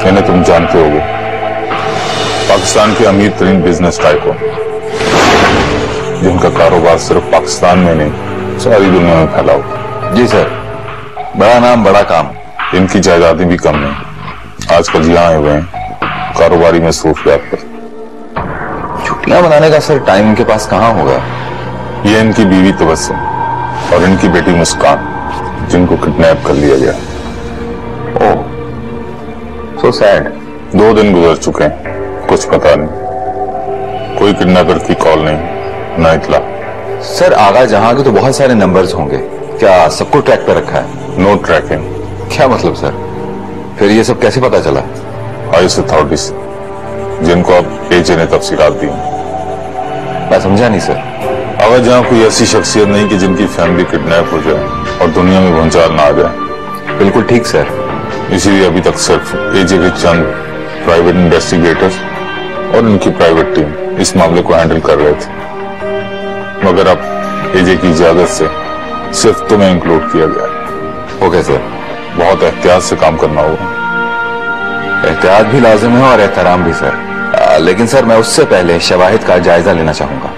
इन्हें तुम जानते होगे, पाकिस्तान के अमीर तरीन बिजनेस टाइकून, जिनका कारोबार सिर्फ पाकिस्तान में नहीं सारी दुनिया में फैला हुआ। जी सर, बड़ा नाम बड़ा काम। इनकी जायदादें भी कम नहीं। आजकल यहाँ आए हुए हैं कारोबारी मसरूफियात पर। छुट्टियां मनाने का सर टाइम इनके पास कहाँ होगा? ये इनकी बीवी तबस्सुम और इनकी बेटी मुस्कान, जिनको किडनैप कर लिया गया। ओह, सो सैड। 2 दिन गुजर चुके हैं, कुछ पता नहीं, कोई किडनैपर की कॉल नहीं, ना इतला। सर आगा जहां के तो बहुत सारे नंबर्स होंगे, क्या सबको ट्रैक पे रखा है? No tracking. क्या मतलब सर? फिर ये सब कैसे पता चला? आईएस अथॉरिटीज, जिनको अब एजे ने तफसीलात दी। मैं समझा नहीं सर। अगर जहां कोई ऐसी शख्सियत नहीं कि जिनकी फैमिली किडनैप हो जाए और दुनिया में भूचाल ना आ जाए। बिल्कुल ठीक सर। इसीलिए अभी तक सिर्फ एजे के चंद प्राइवेट इन्वेस्टिगेटर्स और इनकी प्राइवेट टीम इस मामले को हैंडल कर रहे थे, मगर अब एजे की इजाजत से सिर्फ तुम्हें इंक्लूड किया गया। Okay sir. बहुत एहतियात से काम करना होगा। एहतियात भी लाजिम है और एहतराम भी सर। लेकिन सर मैं उससे पहले शवाहिद का जायजा लेना चाहूंगा।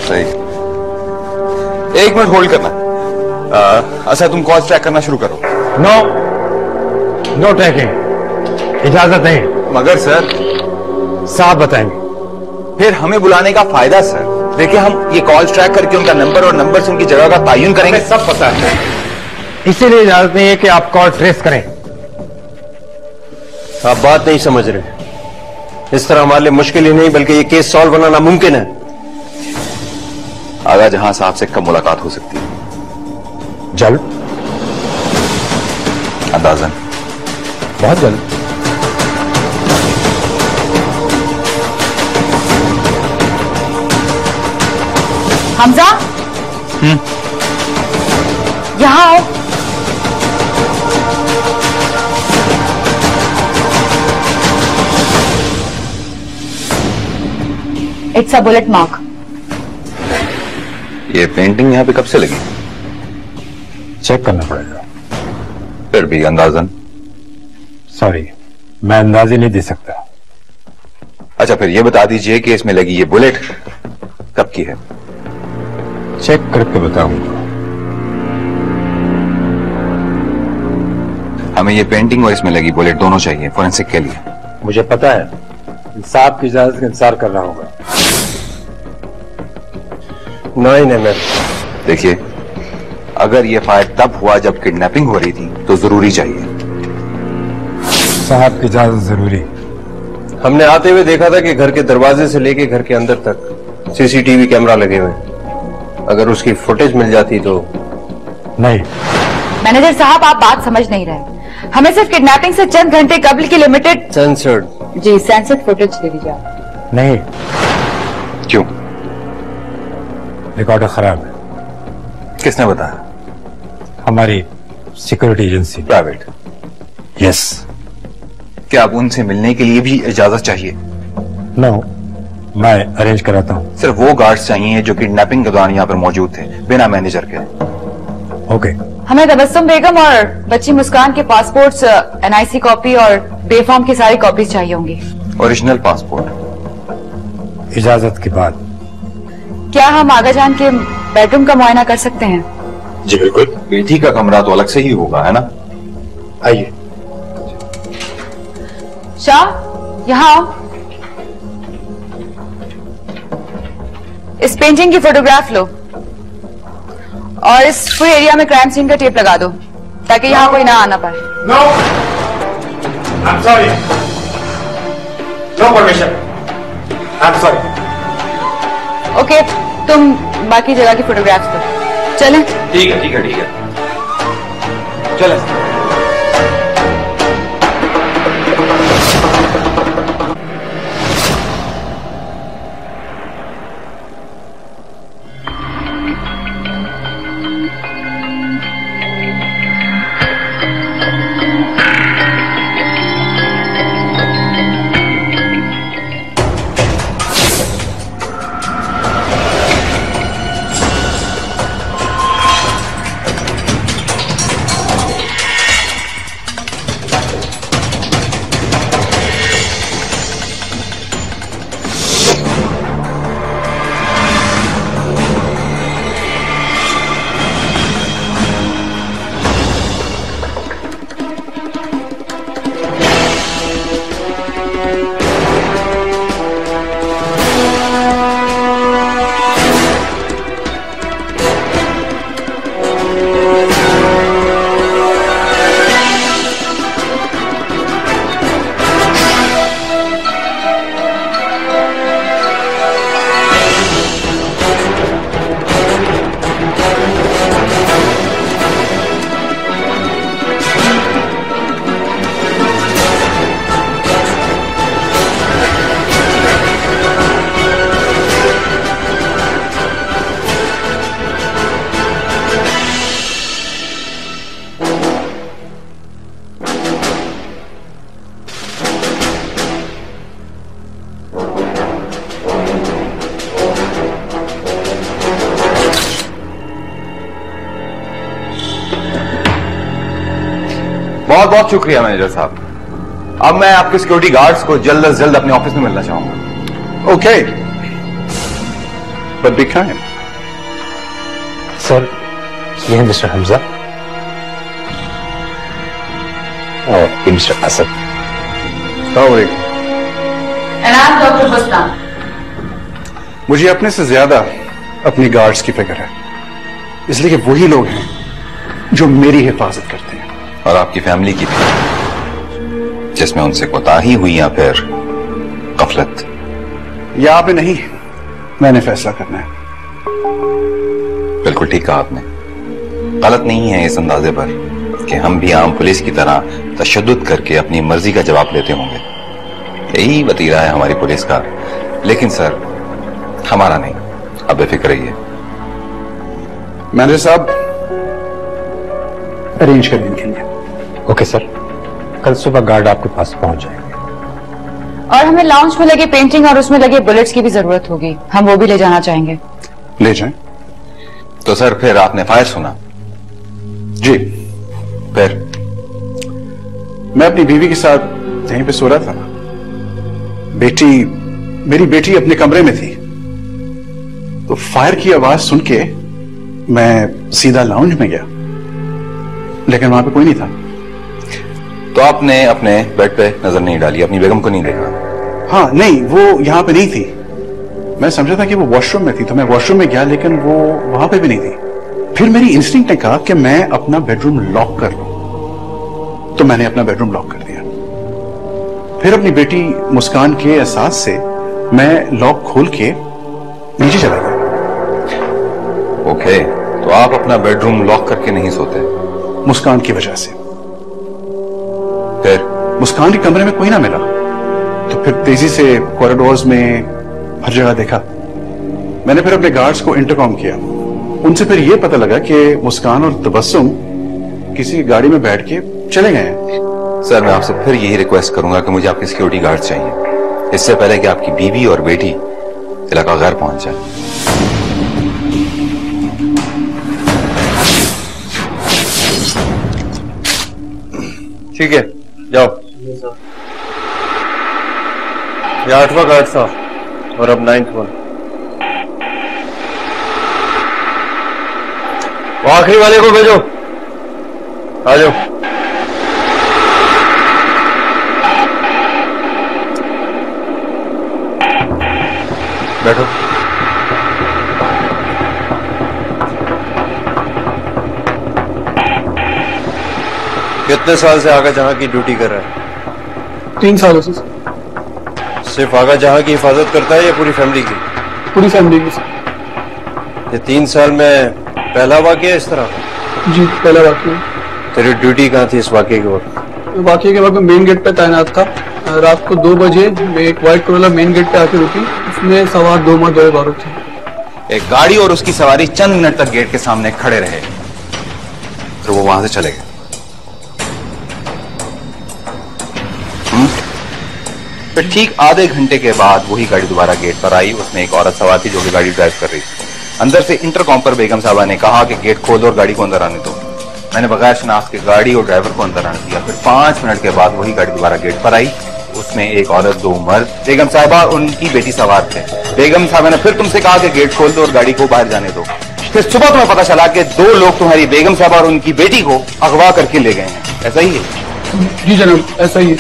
सही। 1 मिनट होल्ड करना। अच्छा तुम कॉल ट्रैक करना शुरू करो। नो ट्रैकिंग, इजाजत नहीं। मगर सर साहब बताएंगे। फिर हमें बुलाने का फायदा सर। देखिए हम ये कॉल ट्रैक करके उनका नंबर और नंबर से उनकी जगह का तयन करेंगे। सब पता है, इसीलिए इजाजत नहीं है कि आप कॉल ट्रेस करें। आप बात नहीं समझ रहे। इस तरह हमारे लिए मुश्किल ही नहीं बल्कि ये केस सॉल्व होना नामुमकिन है। आगा जहां साहब से कब मुलाकात हो सकती है? जल्द, अंदाजन बहुत जल्द। हमजा, यहां आओ। It's a bullet mark. ये पेंटिंग यहां पे कब से लगी? चेक करना पड़ेगा। फिर भी अंदाजन? सॉरी, मैं अंदाजे नहीं दे सकता। अच्छा फिर ये बता दीजिए कि इसमें लगी ये बुलेट कब की है? चेक करके बताऊंगा। हमें ये पेंटिंग और इसमें लगी बुलेट दोनों चाहिए फोरेंसिक के लिए। मुझे पता है, साहब की इजाजत का इंतजार करना होगा। नहीं। देखिए अगर ये फायर तब हुआ जब किडनैपिंग हो रही थी तो जरूरी चाहिए। साहब की इजाजत जरूरी। हमने आते हुए देखा था कि घर के दरवाजे से लेके घर के अंदर तक सीसीटीवी कैमरा लगे हुए। अगर उसकी फुटेज मिल जाती तो। नहीं मैनेजर साहब, आप बात समझ नहीं रहे। हमें सिर्फ किडनैपिंग से चंद घंटे कबल की लिमिटेड सेंसर्ड। जी सेंसर्ड फुटेज दे दीजिए आप। नहीं, क्यों? रिकॉर्डर खराब है। किसने बताया? हमारी सिक्योरिटी एजेंसी। प्राइवेट? यस। क्या आप उनसे मिलने के लिए भी इजाजत चाहिए? नो, मैं अरेंज कराता हूँ। सिर्फ वो गार्ड्स चाहिए जो किडनैपिंग के दौरान यहाँ पर मौजूद थे, बिना मैनेजर के। ओके। हमें तबस्सुम बेगम और बच्ची मुस्कान के पासपोर्ट्स, एनआईसी कॉपी और बेफॉर्म की सारी कॉपीज चाहिए होंगी। Original passport? इजाजत के बाद। क्या हम आगा जान के बेडरूम का मुआयना कर सकते हैं? जी बिल्कुल। बेटी का कमरा तो अलग से ही होगा, है ना? आइए। शाह, यहाँ आओ। इस पेंटिंग की फोटोग्राफ लो और इस पूरे एरिया में क्राइम सीन का टेप लगा दो ताकि यहाँ कोई ना आना पाए। No! I'm sorry. No permission. I'm sorry. Okay, तुम बाकी जगह की फोटोग्राफ्स लो। चलें? ठीक है ठीक है ठीक है, चले। बहुत बहुत शुक्रिया मैनेजर साहब। अब मैं आपके सिक्योरिटी गार्ड्स को जल्द से जल्द अपने ऑफिस में मिलना चाहूंगा। Okay. But be kind. Sir, ये है मिस्टर हमजा और ये मिस्टर असद। एनाम डॉक्टर बस्तान। मुझे अपने से ज्यादा अपनी गार्ड्स की फिक्र है, इसलिए कि वही लोग हैं जो मेरी हिफाजत करते हैं। और आपकी फैमिली की भी, जिसमें उनसे कोताही हुई या फिर गफलत। या आप नहीं, मैंने फैसला करना है। बिल्कुल ठीक कहा आपने। गलत नहीं है इस अंदाजे पर कि हम भी आम पुलिस की तरह तशद्दुद करके अपनी मर्जी का जवाब देते होंगे। यही वतीरा है हमारी पुलिस का। लेकिन सर, हमारा नहीं। अब बेफिक्र रहिए। मैनेजर साहब, अरेंज करें इनके लिए। ओके सर, कल सुबह गार्ड आपके पास पहुंच जाएंगे। और हमें लाउंज में लगे पेंटिंग और उसमें लगे बुलेट्स की भी जरूरत होगी, हम वो भी ले जाना चाहेंगे। ले जाएं। तो सर, फिर आपने फायर सुना? जी। फिर मैं अपनी बीवी के साथ यहीं पे सो रहा था। मेरी बेटी अपने कमरे में थी, तो फायर की आवाज सुन के मैं सीधा लाउंज में गया, लेकिन वहां पे कोई नहीं था। तो आपने अपने बेड पे नजर नहीं डाली, अपनी बेगम को नहीं देखा? हाँ नहीं, वो यहां पे नहीं थी। मैं समझा था कि वो वॉशरूम में थी, तो मैं वॉशरूम में गया, लेकिन वो वहां पे भी नहीं थी। फिर मेरी इंस्टिंक्ट ने कहा कि मैं अपना बेडरूम लॉक कर लूं, तो मैंने अपना बेडरूम लॉक कर दिया। फिर अपनी बेटी मुस्कान के एहसास से मैं लॉक खोल के नीचे चला गया। ओके, तो आप अपना बेडरूम लॉक करके नहीं सोते? मुस्कान की वजह से। फिर मुस्कान के कमरे में कोई ना मिला, तो फिर तेजी से कॉरिडोर्स में हर जगह देखा। मैंने फिर अपने गार्ड्स को इंटरकॉम किया। उनसे फिर यह पता लगा कि मुस्कान और तबस्सुम किसी गाड़ी में बैठ के चले गए हैं। सर, मैं आपसे फिर यही रिक्वेस्ट करूंगा कि मुझे आपके सिक्योरिटी गार्ड चाहिए, इससे पहले कि आपकी बीवी और बेटी इलाका गैर पहुंच जाए। ठीक है, जाओ। ये 8वां गार्ड था और अब 9th वन। वो आखिरी वाले को भेजो। आ जाओ। बैठो। कितने साल से आगा जहां की ड्यूटी कर रहा है? 3 सालों से। सिर्फ आगा जहां की हिफाजत करता है या पूरी फैमिली की? पूरी फैमिली की सर। ये 3 साल में पहला वाकया इस तरह का? जी पहला वाकया। तेरी ड्यूटी कहाँ थी इस वाकये के वक्त? वाकये के वक्त मैं मेन गेट पे तैनात था। रात को 2 बजे मैं एक व्हाइट करोला मेन गेट पे आके रुकी। उसमें सवार 2 मर्द और औरत थे। एक गाड़ी और उसकी सवारी चंद मिनट तक गेट के सामने खड़े रहे, फिर वो वहां से चले गए। फिर ठीक आधे घंटे के बाद वही गाड़ी दोबारा गेट पर आई। उसमें एक औरत सवार थी जो कि गाड़ी ड्राइव कर रही थी। अंदर से इंटरकॉम पर बेगम साहबा ने कहा कि गेट खोल दो और गाड़ी को अंदर आने दो। मैंने बगैर शनाख्त के गाड़ी और ड्राइवर को अंदर आने दिया। फिर 5 मिनट के बाद वही गाड़ी दोबारा गेट पर आई। उसमें एक औरत, 2 मर्द, बेगम साहबा और उनकी बेटी सवार थे। बेगम साहबा ने फिर तुमसे कहा कि गेट खोल दो और गाड़ी को बाहर जाने दो। फिर सुबह तुम्हें पता चला कि 2 लोग तुम्हारी बेगम साहबा और उनकी बेटी को अगवा करके ले गए हैं। ऐसा ही है? जी जनाब ऐसा ही है।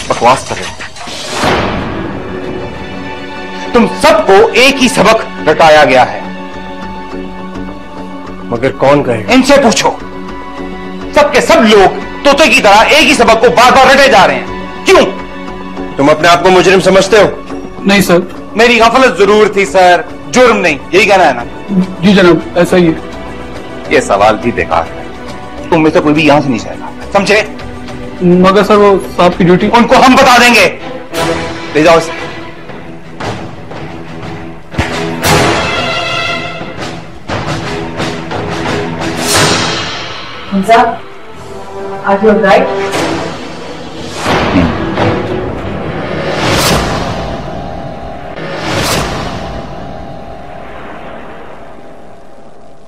बकवास कर रहे हो। तुम सबको एक ही सबक रटाया गया है। मगर कौन कहे? इनसे पूछो। सबके सब लोग तोते की तरह एक ही सबक को बार बार रटे जा रहे हैं। क्यों? तुम अपने आप को मुजरिम समझते हो? नहीं सर। मेरी गफलत जरूर थी सर, जुर्म नहीं, यही कहना है ना? जी जनाब ऐसा ही है। ये सवाल भी बेकार है। तुम में से कोई भी यहां से नहीं जाएगा, समझे? मगर सर वो साहब की ड्यूटी। उनको हम बता देंगे। ले जाओ इसे। Are you alright?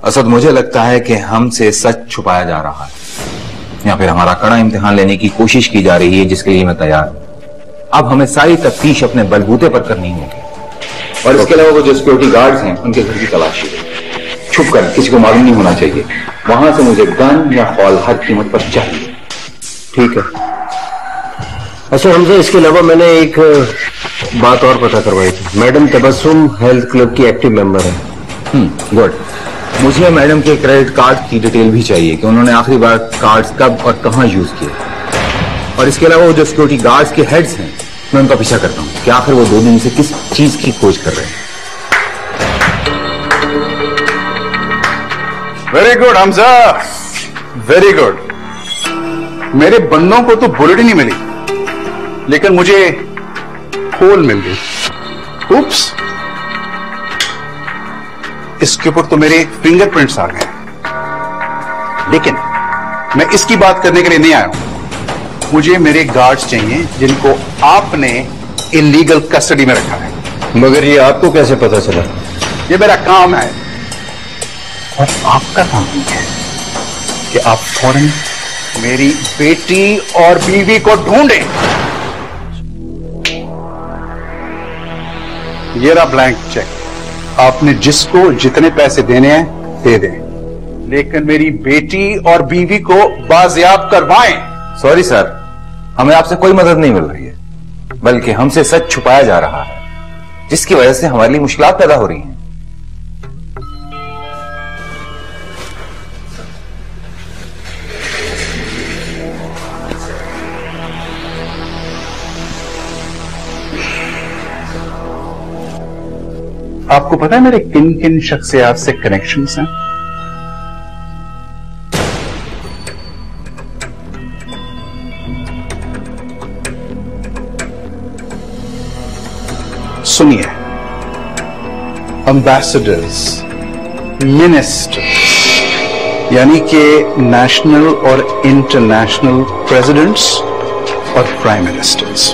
असद, मुझे लगता है कि हमसे सच छुपाया जा रहा है या फिर हमारा कड़ा इम्तिहान लेने की कोशिश की जा रही है, जिसके लिए मैं तैयार हूं। अब हमें सारी तफ्तीश अपने बलबूते पर करनी होगी और इसके अलावा वो जो सिक्योरिटी गार्ड्स हैं उनके घर की तलाशी है। छुप कर, किसी को मालूम नहीं होना चाहिए। वहां से मुझे गन या फॉल हर कीमत पर चाहिए। ठीक है। अच्छा हमजा, इसके अलावा मैंने एक बात और पता करवाई थी। मैडम तबस्सुम हेल्थ क्लब की एक्टिव मेंबर है। गुड। मुझे मैडम के क्रेडिट कार्ड की डिटेल भी चाहिए कि उन्होंने आखिरी बार कार्ड्स कब और कहां यूज किए। और इसके अलावा वो जो सिक्योरिटी गार्ड्स के हेड्स हैं, मैं उनका पीछा करता हूं कि आखिर वो 2 दिन से किस चीज की खोज कर रहे हैं। Very good Hamza, very good. मेरे बंदों को तो बुलेट ही नहीं मिली, लेकिन मुझे खोल मिल गई। उप्स, इसके ऊपर तो मेरे फिंगरप्रिंट्स आ गए। लेकिन मैं इसकी बात करने के लिए नहीं आया हूं। मुझे मेरे गार्ड्स चाहिए जिनको आपने इलीगल कस्टडी में रखा है। मगर ये आपको कैसे पता चला? ये मेरा काम है और आपका काम है कि आप फौरन मेरी बेटी और बीवी को ढूंढें। ये रहा ब्लैंक चेक। आपने जिसको जितने पैसे देने हैं दे दें, लेकिन मेरी बेटी और बीवी को बाजियाब करवाएं। सॉरी सर, हमें आपसे कोई मदद नहीं मिल रही है, बल्कि हमसे सच छुपाया जा रहा है, जिसकी वजह से हमारे लिए मुश्किलात पैदा हो रही हैं। आपको पता है मेरे किन किन शख्सियात से कनेक्शंस हैं? सुनिए, एम्बेसडर्स, मिनिस्टर्स, यानी कि नेशनल और इंटरनेशनल प्रेसिडेंट्स और प्राइम मिनिस्टर्स।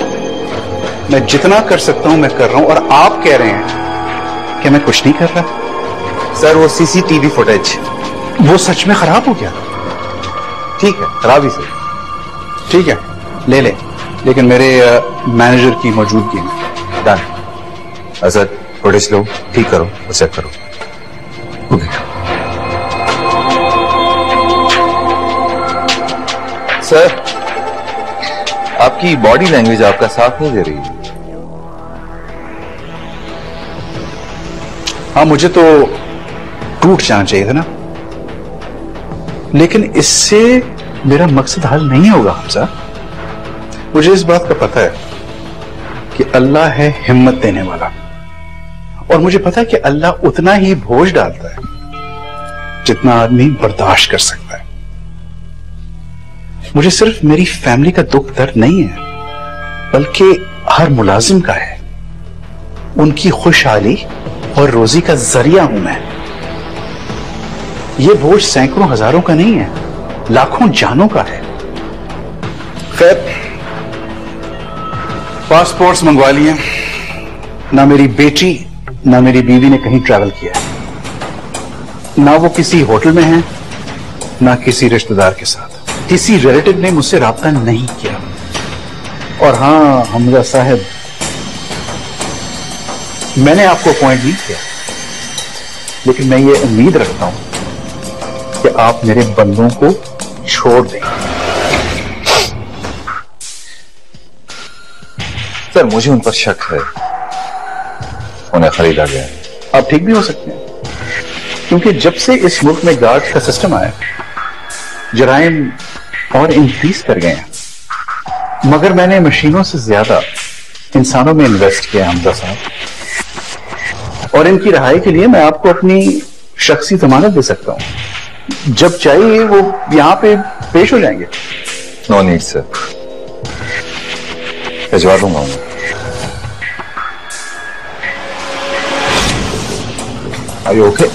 मैं जितना कर सकता हूं मैं कर रहा हूं, और आप कह रहे हैं कि मैं कुछ नहीं कर रहा। सर, वो सीसीटीवी फुटेज वो सच में खराब हो गया। ठीक है, खराब ही सर। ठीक है, ले ले, लेकिन मेरे मैनेजर की मौजूदगी में। डन। असद, फुटेज लो, ठीक करो और चेक करो। ओके सर, आपकी बॉडी लैंग्वेज आपका साथ नहीं दे रही है। हाँ, मुझे तो टूट जाना चाहिए था ना। लेकिन इससे मेरा मकसद हल नहीं होगा हमजा। मुझे इस बात का पता है कि अल्लाह है हिम्मत देने वाला, और मुझे पता है कि अल्लाह उतना ही बोझ डालता है जितना आदमी बर्दाश्त कर सकता है। मुझे सिर्फ मेरी फैमिली का दुख दर्द नहीं है, बल्कि हर मुलाजिम का है। उनकी खुशहाली और रोजी का जरिया हूं मैं। यह बोझ सैकड़ों हजारों का नहीं है, लाखों जानों का है। खैर, पासपोर्ट्स मंगवा लिए। ना मेरी बेटी ना मेरी बीवी ने कहीं ट्रैवल किया है, ना वो किसी होटल में है, ना किसी रिश्तेदार के साथ। किसी रिलेटिव ने मुझसे राब्ता नहीं किया। और हां हमजा साहब, मैंने आपको अपॉइंट नहीं किया, लेकिन मैं ये उम्मीद रखता हूं कि आप मेरे बंदों को छोड़ दें। सर, मुझे उन पर शक है, उन्हें खरीदा गया है। आप ठीक भी हो सकते हैं, क्योंकि जब से इस मुल्क में गार्ड का सिस्टम आया, जराइम और इंक्रीज कर गए हैं। मगर मैंने मशीनों से ज्यादा इंसानों में इन्वेस्ट किया हमजा साहब, और इनकी रहाई के लिए मैं आपको अपनी शख्सी जमानत दे सकता हूं। जब चाहिए वो यहां पे पेश हो जाएंगे। नो नीड सर, भिजवा दूंगा उन्हें। Are you okay?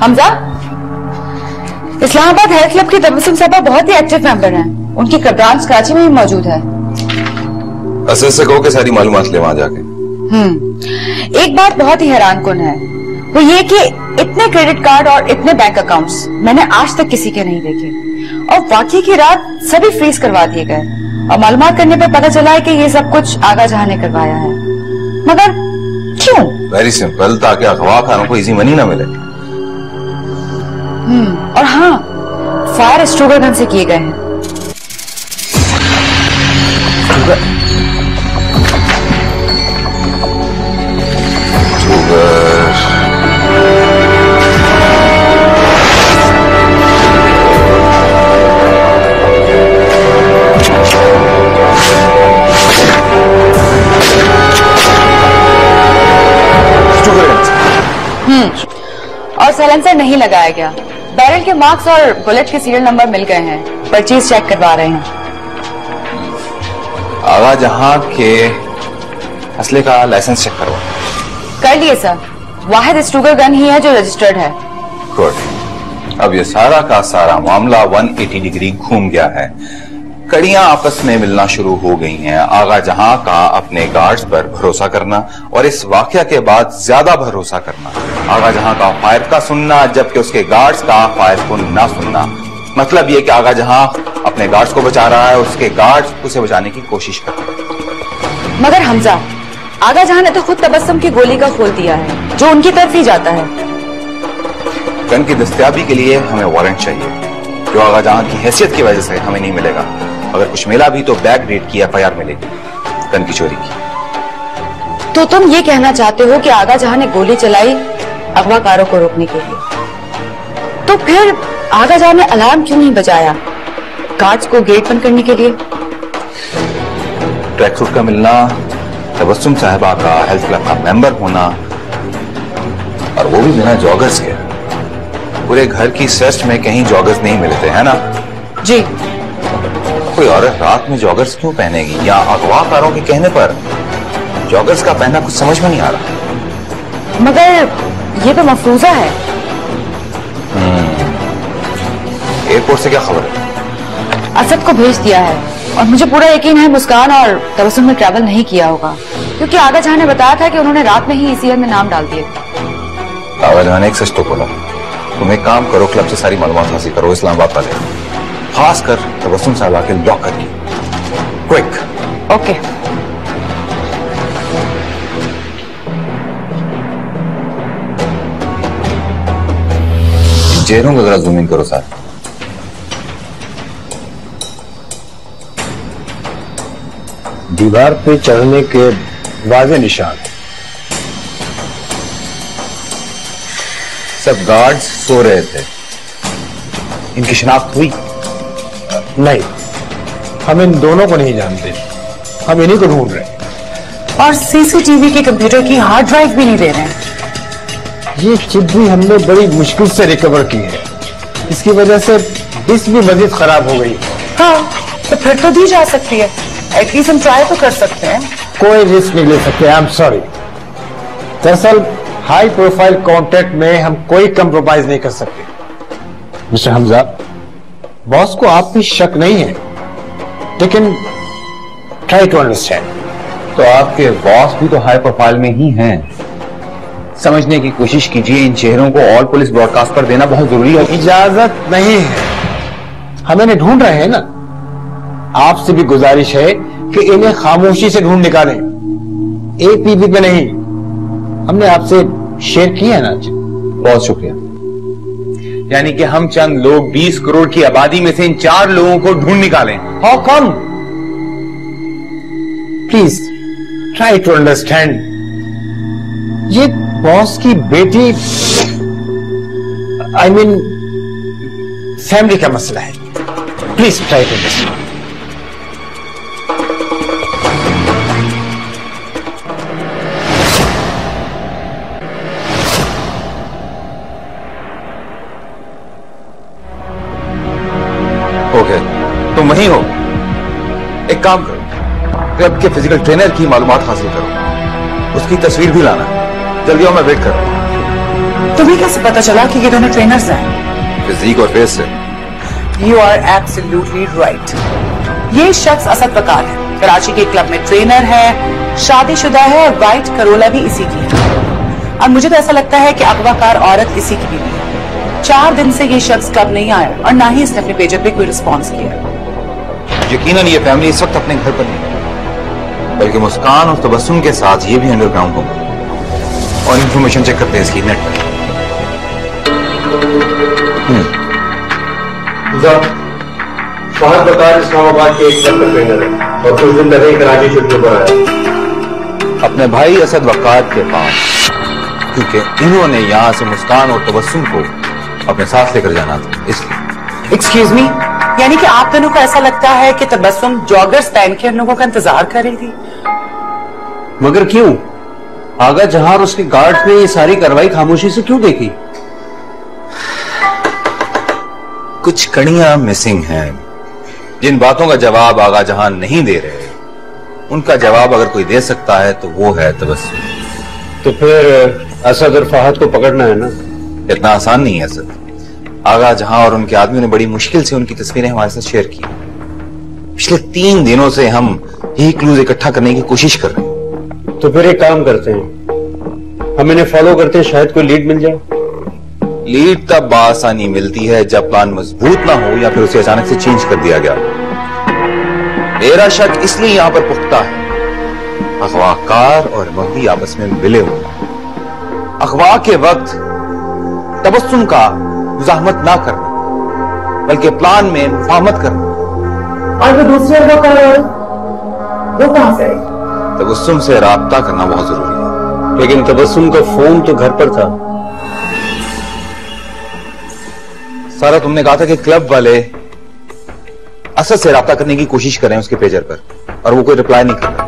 Hamza, Islamabad health club की तबस्सुम साहबा बहुत ही एक्टिव मेंबर हैं। उनकी ब्रांच कराची में भी मौजूद है। असद से कहो कि सारी मालूमात ले वहां जाके। एक बात बहुत ही हैरानकुन है, वो ये कि इतने क्रेडिट कार्ड और इतने बैंक अकाउंट्स मैंने आज तक किसी के नहीं देखे, और वाकई की रात सभी फ्रीज करवा दिए गए। और मालूमात करने पर पता चला है कि ये सब कुछ आगा जहां ने करवाया है। मगर क्यों? वेरी सिंपल, ताकि अगवा खानों को इजी मनी ना मिले। और हाँ, फायर स्ट्रोगर गन से किए गए हैं। और साइलेंसर नहीं लगाया गया। बैरल के मार्क्स और बुलेट के सीरियल नंबर मिल गए हैं। परचेज चेक करवा रहे हैं। आगा जहां के असले का लाइसेंस चेक करवा। कर लिए सर। वाहिद स्ट्रूगर गन ही है जो रजिस्टर्ड है। गुड। अब ये सारा का सारा मामला 180 डिग्री घूम गया है। कड़ियां आपस में मिलना शुरू हो गई हैं। आगा जहां का अपने गार्ड्स पर भरोसा करना और इस वाकया के बाद ज्यादा भरोसा करना। आगा जहां का फायर का सुनना जबकि उसके गार्ड्स का फायर को ना सुनना। मतलब ये कि आगा जहां अपने गार्ड्स को बचा रहा है, उसके गार्ड्स उसे बचाने की कोशिश कर रहे हैं। मगर हमजा, आगा जहां ने तो खुद तबस्सुम की गोली का खोल दिया है जो उनकी तरफ ही जाता है। गन की दस्तयाबी के लिए हमें वारंट चाहिए, जो आगा जहां की हैसियत की वजह से हमें नहीं मिलेगा। अगर कुछ मिला भी तो बैक डेट की FIR मिलेगी, गन की चोरी की। तो तुम ये कहना चाहते हो कि आगा जहां ने गोली चलाई अगवाकारों को रोकने के लिए? तो फिर आगा जहां ने अलार्म क्यों नहीं बजाया गार्ड्स को गेट बंद करने के लिए? ट्रैक सूट का मिलना, तबस्सुम साहिबा का हेल्थ क्लब का मेंबर होना, और वो भी बिना जॉगर्स के। पूरे घर की सर्च में कहीं जॉगर्स नहीं मिले थे, है ना? जी। कोई औरत रात में जॉगर्स क्यों पहनेगी? या अगवाकारों के कहने पर जॉगर्स का पहनना कुछ समझ में नहीं आ रहा। मगर ये तो मफरूजा है। एयरपोर्ट से क्या खबर है? असद को भेज दिया है, और मुझे पूरा यकीन है मुस्कान और तबस्सुम ने ट्रैवल नहीं किया होगा, क्योंकि आगा जहां ने बताया था कि उन्होंने रात में ही ECR में नाम डाल दिए। आगा जहां ने एक सच तो बोला। तुम एक काम करो, क्लब से सारी मालूमात हासिल करो, इस्लामाबाद वाले, खासकर तबस्सुम साहिबा के लॉक करके। क्विक। ओके। चेहरों को जरा जूम इन करो सर। दीवार पे चढ़ने के वाज़े निशान। सब गार्ड्स सो रहे थे। इनकी शिनाख्त हुई? नहीं, हम इन दोनों को नहीं जानते, हम इन्हीं को ढूंढ रहे हैं। और सीसीटीवी के कंप्यूटर की हार्ड ड्राइव भी नहीं दे रहे हैं। ये चिप भी हमने बड़ी मुश्किल से रिकवर की है, इसकी वजह से डिस्क भी मजीद खराब हो गई। हाँ, तो फिर तो दी जा सकती है, एटलीस्ट हम ट्राई तो कर सकते हैं। कोई रिस्क नहीं ले सकते, आई एम सॉरी। दरअसल हाई प्रोफाइल कॉन्टेक्ट में हम कोई कंप्रोमाइज नहीं कर सकते। मिस्टर हमजा, बॉस को आप भी शक नहीं है, लेकिन ट्राई टू अंडरस्टैंड। तो आपके बॉस भी तो हाई प्रोफाइल में ही हैं। समझने की कोशिश कीजिए, इन चेहरों को ऑल पुलिस ब्रॉडकास्ट पर देना बहुत जरूरी है। इजाजत नहीं है, हम इन्हें ढूंढ रहे हैं ना। आपसे भी गुजारिश है कि इन्हें खामोशी से ढूंढ निकालें, एक पीपी पे नहीं। हमने आपसे शेयर किया है ना आज। बहुत शुक्रिया। यानी कि हम चंद लोग 20 करोड़ की आबादी में से इन 4 लोगों को ढूंढ निकालें। How come? Please try to understand. ये बॉस की बेटी, आई मीन फैमिली का मसला है। Please try to understand. Okay, तुम वहीं हो। एक काम करो, क्लब के फिजिकल ट्रेनर की मालूमात हासिल करो, उसकी तस्वीर भी लाना। जल्दी आओ, मैं वेट कर रहा हूं। तुम्हें कैसे पता चला कि ये दोनों ट्रेनर्स हैं? फिजिक और फेस से। You are absolutely right. ये शख्स असद वकार है, कराची के क्लब में ट्रेनर है, शादीशुदा है और व्हाइट करोला भी इसी की है। और मुझे तो ऐसा लगता है कि अगवा कार औरत इसी की बीवी है। 4 दिन से ये शख्स क्लब नहीं आया और ना ही इसने अपने पेजर पे कोई रिस्पॉन्स किया। यकीनन ये फैमिली इस वक्त अपने घर पर नहीं, बल्कि मुस्कान और तबस्सुम के साथ ये भी अंडरग्राउंड होगा। और इंफॉर्मेशन चेक करते हैं इसकी नेट पर। फहद वकार इस्लामाबाद के एक क्लब का ट्रेनर है और कुछ दिन पहले कराची छुट्टियों पर आया। अपने भाई असद वकार के पास, क्योंकि इन्होंने यहां से मुस्कान और तबस्सुम को अपने साथ लेकर जाना था, इसलिए। एक्सक्यूज मी, यानी कि आप दोनों को ऐसा लगता है कि तबस्सुम जॉगर्स पहन के हम लोगों का इंतजार कर रही थी? मगर क्यों? आगा जहां और उसके गार्ड्स ने ये सारी कार्रवाई खामोशी से क्यों देखी? कुछ कड़ियां मिसिंग हैं। जिन बातों का जवाब आगा जहां नहीं दे रहे, उनका जवाब अगर कोई दे सकता है तो वो है तबस्सुम। तो फिर असद और फहद को पकड़ना है ना? इतना आसान नहीं है असद। आगा जहां और उनके आदमियों ने बड़ी मुश्किल से उनकी तस्वीरें हमारे साथ शेयर की। पिछले 3 दिनों से हम यही क्लूज इकट्ठा करने की कोशिश कर रहे हैं। तो फिर एक काम करते हैं, हम इन्हें फॉलो करते हैं, शायद कोई लीड मिल जाए। लीड तब बासानी मिलती है जब प्लान मजबूत ना हो या फिर उसे अचानक से चेंज कर दिया गया। मेरा शक इसलिए यहां पर पुख्ता है, अगवाकार और महदी आपस में मिले हुए। अगवा के वक्त तबस्सुम का मुजाहमत ना करना, बल्कि प्लान में मुफाहमत करना। और वो दूसरे अगवाकार वो कहां से? तबस्सुम से राब्ता करना बहुत जरूरी है। लेकिन तबस्सुम का फोन तो घर पर था। सारा, तुमने कहा था कि क्लब वाले असद से राब्ता करने की कोशिश कर रहे हैं उसके पेजर पर, और वो कोई रिप्लाई नहीं कर रहा।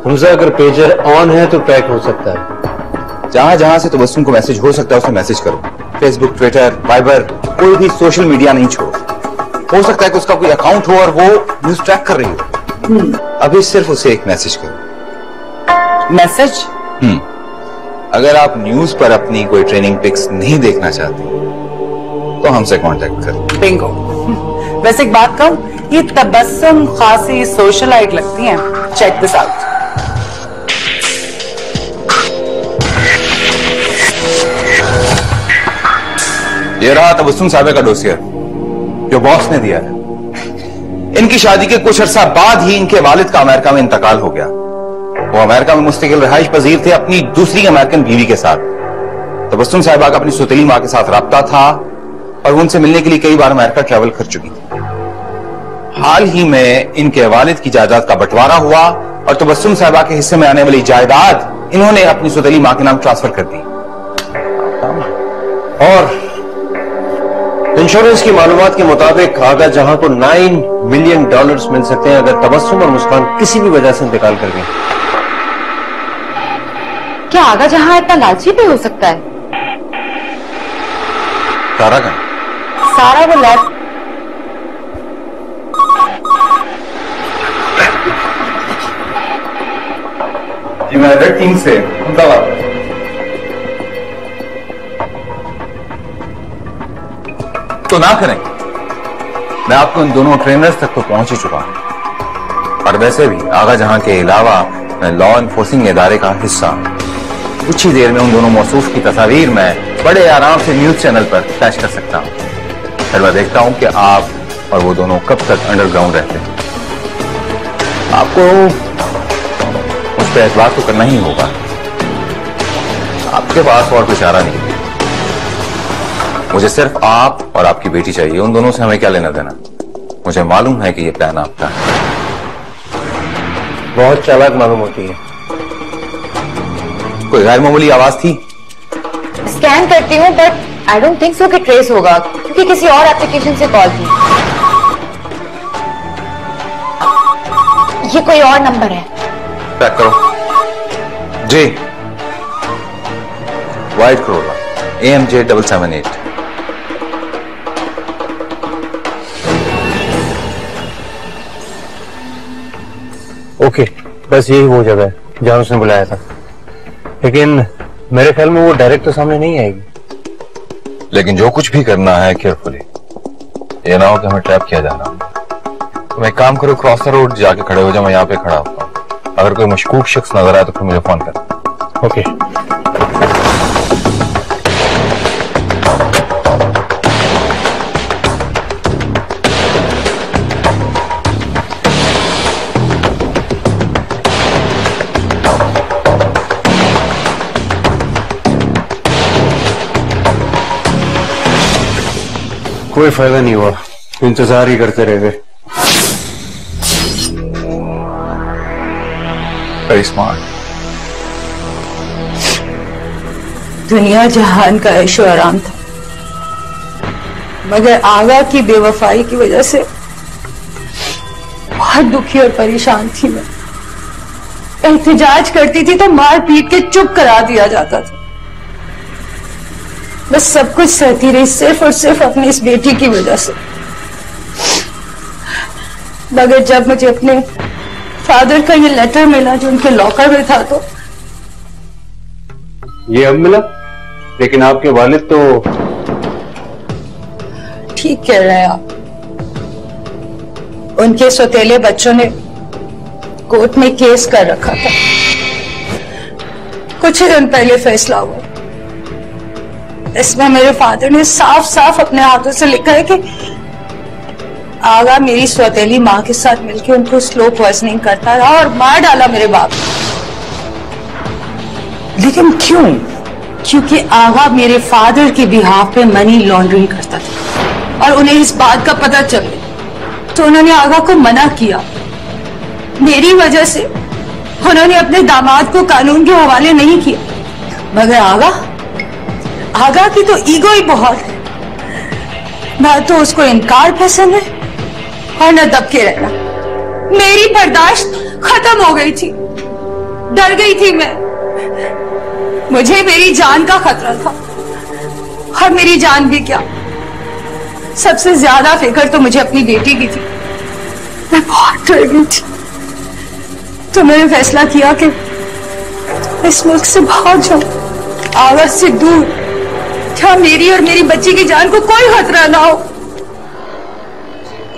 हमजा, अगर पेजर ऑन है तो ट्रैक हो सकता है। जहां जहां से तबस्सुम को मैसेज हो सकता है उसे मैसेज करो। फेसबुक, ट्विटर, वाइबर, कोई भी सोशल मीडिया नहीं छोड़ो। हो सकता है कि उसका कोई अकाउंट हो और वो न्यूज ट्रैक कर रही हो। अभी सिर्फ उसे एक मैसेज करो। मैसेज? अगर आप न्यूज पर अपनी कोई ट्रेनिंग पिक्स नहीं देखना चाहते तो हमसे कांटेक्ट करो। बिंगो। वैसे एक बात कहूं, ये तबस्सुम खासी सोशलाइट लगती हैं। Check this out. ये रहा तबस्सुम साहब का डोसियर जो बॉस ने दिया है। इनकी शादी के कुछ अरसा बाद ही इनके वालिद का अमेरिका में इंतकाल हो गया। वो अमेरिका में मुस्तकिल रिहाइश पजीर थे अपनी दूसरी अमेरिकन बीवी के साथ। तबस्सुम साहिबा का अपनी सौतेली मां के साथ राब्ता था और वो उनसे मिलने के लिए कई बार अमेरिका ट्रैवल कर चुकी थी। हाल ही में इनके वालिद की जायदाद का बंटवारा हुआ और तबस्सुम साहिबा के हिस्से में आने वाली जायदाद इन्होंने अपनी सौतेली मां के नाम ट्रांसफर कर दी। और इंश्योरेंस की मालूमात के मुताबिक आगा जहां को $9 मिलियन मिल सकते हैं अगर तबस्सुम और मुस्कान किसी भी वजह से इंतकाल कर गए। क्या आगा जहां इतना लालची भी हो सकता है? सारा का सारा वो लैब यूनाइटेड टीम से अहमदाबाद। तो ना करें, मैं आपको इन दोनों ट्रेनर्स तक तो पहुंच ही चुका हूं। और वैसे भी आगा जहां के अलावा मैं लॉ एनफोर्सिंग इदारे का हिस्सा हूं। कुछ ही देर में उन दोनों मौसूफ की तस्वीर मैं बड़े आराम से न्यूज चैनल पर फ्लैश कर सकता हूं। फिर मैं देखता हूं कि आप और वो दोनों कब तक अंडरग्राउंड रहते हैं। आपको उस पर एतबार तो करना ही होगा। आपके पास और कोई चारा नहीं। मुझे सिर्फ आप और आपकी बेटी चाहिए। उन दोनों से हमें क्या लेना देना। मुझे मालूम है कि ये प्लान आपका है। बहुत चालाक मालूम होती है। कोई गैर मामूली आवाज थी? स्कैन करती हूँ but I don't think so कि ट्रेस होगा क्योंकि किसी और एप्लीकेशन से कॉल थी। ये कोई और नंबर है। पैक करो। जी, वाइट करोला AMJ 778। ओके, बस यही वो जगह है जहां उसने बुलाया था, लेकिन मेरे ख्याल में वो डायरेक्ट तो सामने नहीं आएगी। लेकिन जो कुछ भी करना है केयरफुली, ये ना हो कि हमें ट्रैप किया जा रहा है। तुम एक काम करो, क्रॉस द रोड जाके खड़े हो जाओ। मैं यहाँ पे खड़ा होता हूँ। अगर कोई मशकूक शख्स नजर आए तो फिर मुझे फोन कर। ओके। कोई फायदा नहीं हुआ, इंतजार ही करते रह गए। Very smart. दुनिया जहान का ऐशो आराम था, मगर आगा की बेवफाई की वजह से बहुत दुखी और परेशान थी मैं। एहतजाज करती थी तो मार पीट के चुप करा दिया जाता था। बस सब कुछ सहती रही सिर्फ और सिर्फ अपनी इस बेटी की वजह से। मगर जब मुझे अपने फादर का ये लेटर मिला जो उनके लॉकर में था तो ये अब मिला, लेकिन आपके वालिद तो ठीक कह रहे हैं आप। उनके सौतेले बच्चों ने कोर्ट में केस कर रखा था। कुछ ही दिन पहले फैसला हुआ। इसमें मेरे फादर ने साफ साफ अपने हाथों से लिखा है कि आगा मेरी सौतेली मां के साथ मिलकर उनको स्लो पॉइजनिंग करता रहा और मार डाला मेरे बाप। लेकिन क्यों? क्योंकि आगा मेरे फादर के बिहाफ पे मनी लॉन्ड्रिंग करता था और उन्हें इस बात का पता चल गया तो उन्होंने आगा को मना किया। मेरी वजह से उन्होंने अपने दामाद को कानून के हवाले नहीं किया। मगर आगा की तो ईगो ही बहुत है। ना तो उसको इनकार पसंद है और न दबके रहना। मेरी बर्दाश्त खत्म हो गई थी। डर गई थी मैं। मुझे मेरी जान का खतरा था और मेरी जान भी क्या, सबसे ज्यादा फिक्र तो मुझे अपनी बेटी की थी। मैं बहुत डर गई थी। तो मैंने फैसला किया कि इस मुल्क से भाग जाऊं, आगा से दूर, जहां मेरी और मेरी बच्ची की जान को कोई खतरा ना हो।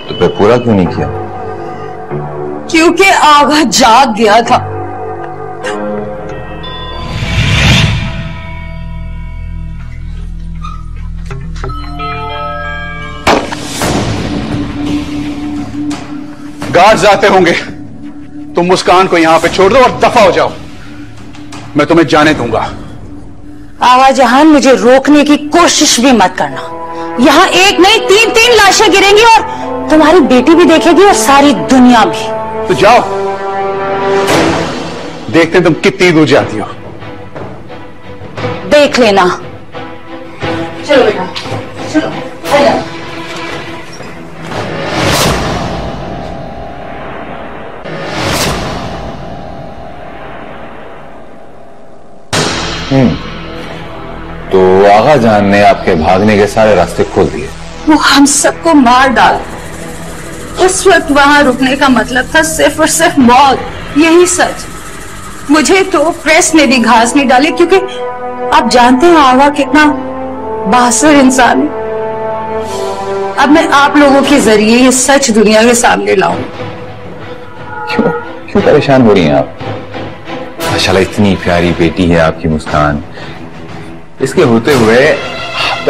तो फिर पूरा क्यों नहीं किया? क्योंकि आगा जाग गया था। गार्ड्स आते होंगे, तुम मुस्कान को यहां पे छोड़ दो और दफा हो जाओ। मैं तुम्हें जाने दूंगा। आगा जहान, मुझे रोकने की कोशिश भी मत करना। यहाँ एक नहीं 3-3 लाशें गिरेंगी और तुम्हारी बेटी भी देखेगी और सारी दुनिया भी। तो जाओ, देखते हैं तुम कितनी दूर जाती हो। देख लेना। चलो बेटा, चलो आजा। तो आगा जान ने आपके भागने के सारे रास्ते खोल दिए। वो हम सबको मार डाल। उस वक्त वहां रुकने का मतलब था सिर्फ और सिर्फ मौत। यही सच। मुझे तो प्रेस ने भी घास नहीं डाली, क्योंकि आप जानते हैं आगा कितना बहादुर इंसान है। अब मैं आप लोगों के जरिए ये सच दुनिया के सामने लाऊं। क्यों परेशान हो रही हैं आप? माशाल्लाह इतनी प्यारी बेटी है आपकी मुस्कान, इसके होते हुए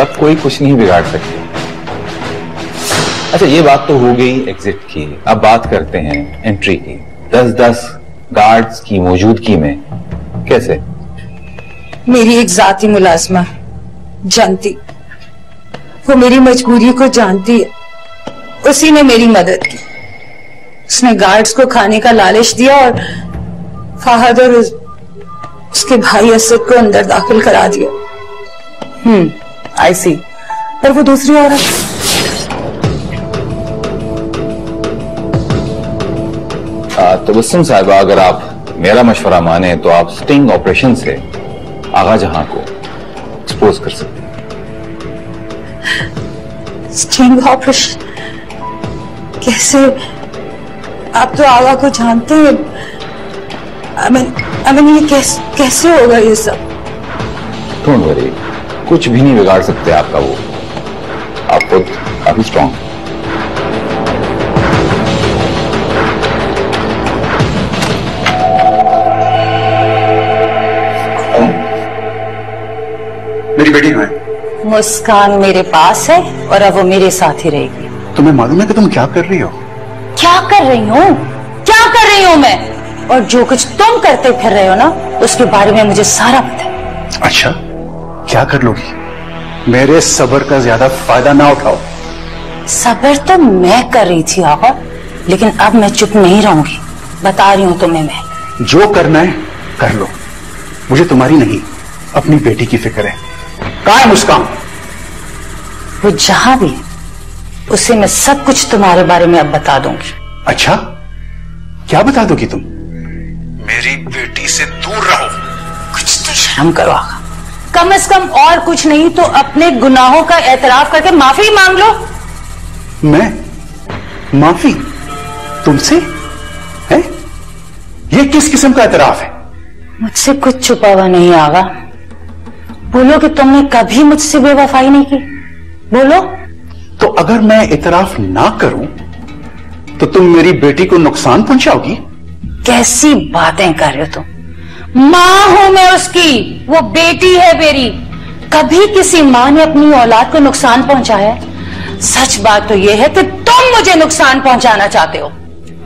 अब कोई कुछ नहीं बिगाड़ सकते। अच्छा, ये बात तो हो गई एग्जिट की। अब बात करते हैं एंट्री की। 10-10 गार्ड्स की मौजूदगी में कैसे? मेरी एक जाती मुलाजमा जानती, वो मेरी मजबूरी को जानती है, उसी ने मेरी मदद की। उसने गार्ड्स को खाने का लालच दिया और फहद और उसके भाई असद को अंदर दाखिल करा दिया। आई सी। पर वो दूसरी औरत, तबस्सुम साहिबा, अगर आप मेरा मशवरा माने तो आप स्टिंग ऑपरेशन से आगा जहां को एक्सपोज कर सकते हैं। Sting operation? कैसे? आप तो आगा को जानते हैं। ये कैसे होगा ये सब? डोंट वरी, कुछ भी नहीं बिगाड़ सकते आपका वो। आप खुद काफी स्ट्रांग। मेरी बेटी कहाँ है? मुस्कान मेरे पास है और अब वो मेरे साथ ही रहेगी। तुम्हें मालूम है कि तुम क्या कर रही हो? क्या कर रही हूँ? क्या कर रही हूँ मैं? और जो कुछ तुम करते फिर रहे हो ना, उसके बारे में मुझे सारा पता है। अच्छा, क्या कर लोगी? मेरे सब्र का ज्यादा फायदा ना उठाओ। सब्र तो मैं कर रही थी आगा, लेकिन अब मैं चुप नहीं रहूंगी। बता रही हूँ तुम्हें मैं। जो करना है कर लो, मुझे तुम्हारी नहीं अपनी बेटी की फिक्र है। कहाँ है मुस्कान? वो जहां भी, उसे मैं सब कुछ तुम्हारे बारे में अब बता दूंगी। अच्छा, क्या बता दोगी तुम? मेरी बेटी से दूर रहो। कुछ तो शर्म करो आगा। कम से कम और कुछ नहीं तो अपने गुनाहों का एतराफ करके माफी मांग लो। मैं माफी? तुमसे? है? ये किस किस्म का एतराफ है? मुझसे कुछ छुपा हुआ नहीं आगा। बोलो कि तुमने कभी मुझसे बेवफाई नहीं की। बोलो। तो अगर मैं इतराफ ना करूं तो तुम मेरी बेटी को नुकसान पहुंचाओगी? कैसी बातें कर रहे हो तुम? मां हूं मैं उसकी, वो बेटी है मेरी। कभी किसी मां ने अपनी औलाद को नुकसान पहुंचाया है? सच बात तो यह है कि तुम मुझे नुकसान पहुंचाना चाहते हो।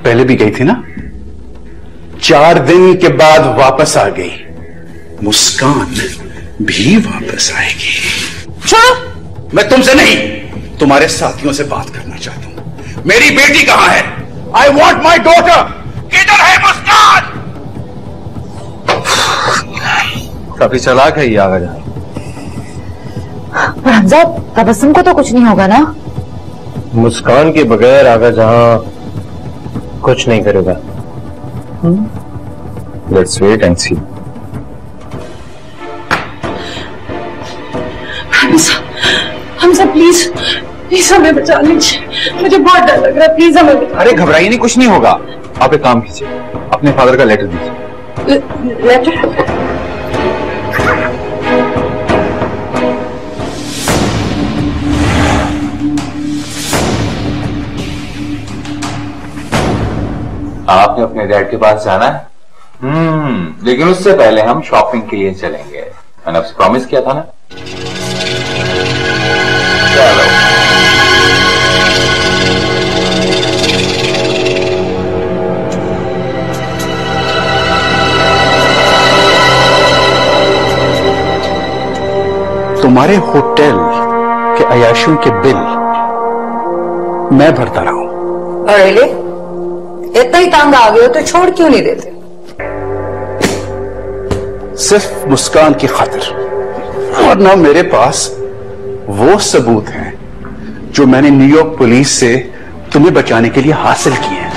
पहले भी गई थी ना, 4 दिन के बाद वापस आ गई। मुस्कान भी वापस आएगी। छोड़ो। मैं तुमसे नहीं, तुम्हारे साथियों से बात करना चाहता हूं। मेरी बेटी कहां है? I want my daughter. किधर है मुस्कान? काफी चालाक है ये आगा जहां। पर हमजा, तबस्सुम को तो कुछ नहीं होगा ना? मुस्कान के बगैर आगा जहां कुछ नहीं करेगा। Let's wait and see. Hamza please please हमें बचा लीजिए, मुझे बहुत डर लग रहा है। प्लीज हमें बचा। अरे घबराइए नहीं, कुछ नहीं होगा। आप एक काम कीजिए, अपने फादर का लेटर दीजिए। लेटर? आपने अपने डैड के पास जाना है? लेकिन उससे पहले हम शॉपिंग के लिए चलेंगे। मैंने आपसे प्रॉमिस किया था ना। चलो। तुम्हारे होटल के अयाशियों के बिल मैं भरता रहा हूं। और रियली इतना ही तंग आ गए हो तो छोड़ क्यों नहीं देते? सिर्फ मुस्कान की खातिर, वरना मेरे पास वो सबूत हैं जो मैंने न्यूयॉर्क पुलिस से तुम्हें बचाने के लिए हासिल किए हैं।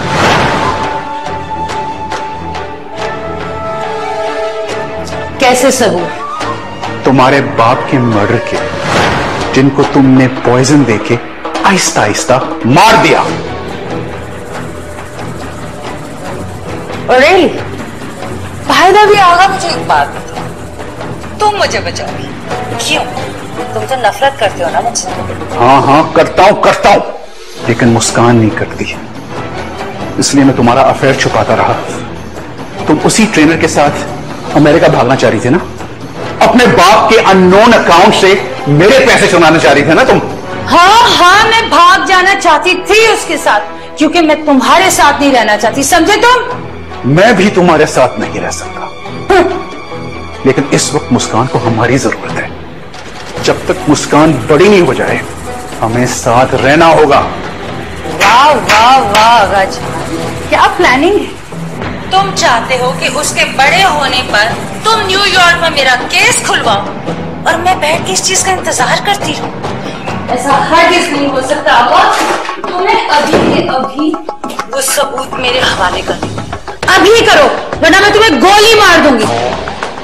कैसे सबूत? तुम्हारे बाप के मर्डर के, जिनको तुमने पॉइजन देके आहिस्ता आहिस्ता मार दिया। और रियली फायदा भी आगा। मुझे एक बात बताओ, तुम मुझे बचाओगी क्यों? तुम तो नफरत करते हो ना मुझसे। हाँ करता हूं, लेकिन मुस्कान नहीं करती, इसलिए मैं तुम्हारा अफेयर छुपाता रहा। तुम उसी ट्रेनर के साथ अमेरिका भागना चाह रही थी ना? अपने बाप के अननोन अकाउंट से मेरे पैसे चुराना चाह रही थे ना तुम? हाँ, मैं भाग जाना चाहती थी उसके साथ, क्योंकि मैं तुम्हारे साथ नहीं रहना चाहती, समझे तुम? मैं भी तुम्हारे साथ नहीं रह सकता, लेकिन इस वक्त मुस्कान को हमारी जरूरत है। जब तक मुस्कान बड़ी नहीं हो जाए, हमें साथ रहना होगा। वाह वाह वाह राज, क्या प्लानिंग है? तुम चाहते हो कि उसके बड़े होने पर तुम न्यूयॉर्क में मेरा केस खुलवाओ और मैं बैठ के इस चीज का इंतजार करती रहूं? ऐसा हरगिज़ नहीं हो सकता। और तुम्हें अभी के अभी वो सबूत मेरे हवाले कर दो, अभी करो, वरना मैं तुम्हें गोली मार दूंगी।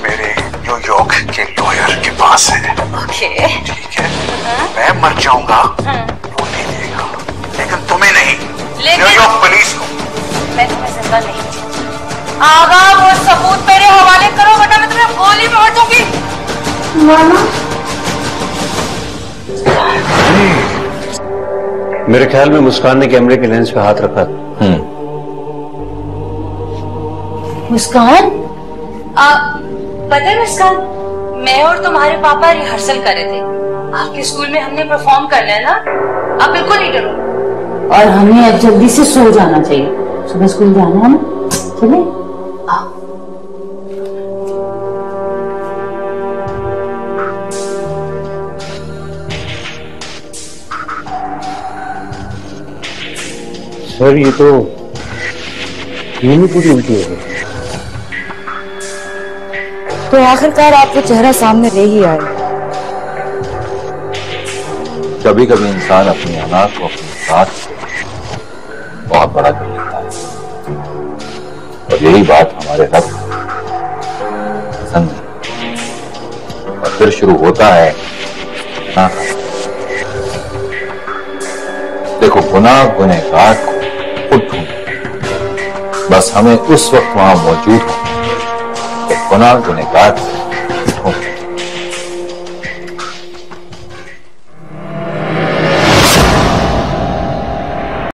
मेरे न्यूयॉर्क के लॉयर के पास है। ओके ठीक है, मैं मर जाऊंगा वो नहीं देगा, लेकिन तुम्हें नहीं, न्यूयॉर्क पुलिस को। मैं तुम्हें जिंदा नहीं आगा, वो सबूत मेरे हवाले करो, वरना मैं तुम्हें गोली मार दूंगी। मामा मेरे ख्याल में मुस्कान ने कैमरे के लेंस पे हाथ रखा। मुस्कान, पता है मुस्कान, मैं और तुम्हारे पापा रिहर्सल कर रहे थे। आपके स्कूल में हमने परफॉर्म करना है ना, आप बिल्कुल नहीं डरो। और हमें अब जल्दी से सो जाना चाहिए, सुबह स्कूल जाना है ना। चले सर, ये तो नहीं पूरी उल्टी हो गई। तो आखिरकार आप वो चेहरा सामने ले ही आए। कभी कभी इंसान अपनी अनाथ को अपनी साथ से बहुत बड़ा कर लेता है, और यही बात हमारे रब पसंद है। और फिर शुरू होता है गुनाह का। देखो, गुनाह गुनहगार को खुद ढूंढे, बस हमें उस वक्त वहां मौजूद हो तो गुनाह गुनहगार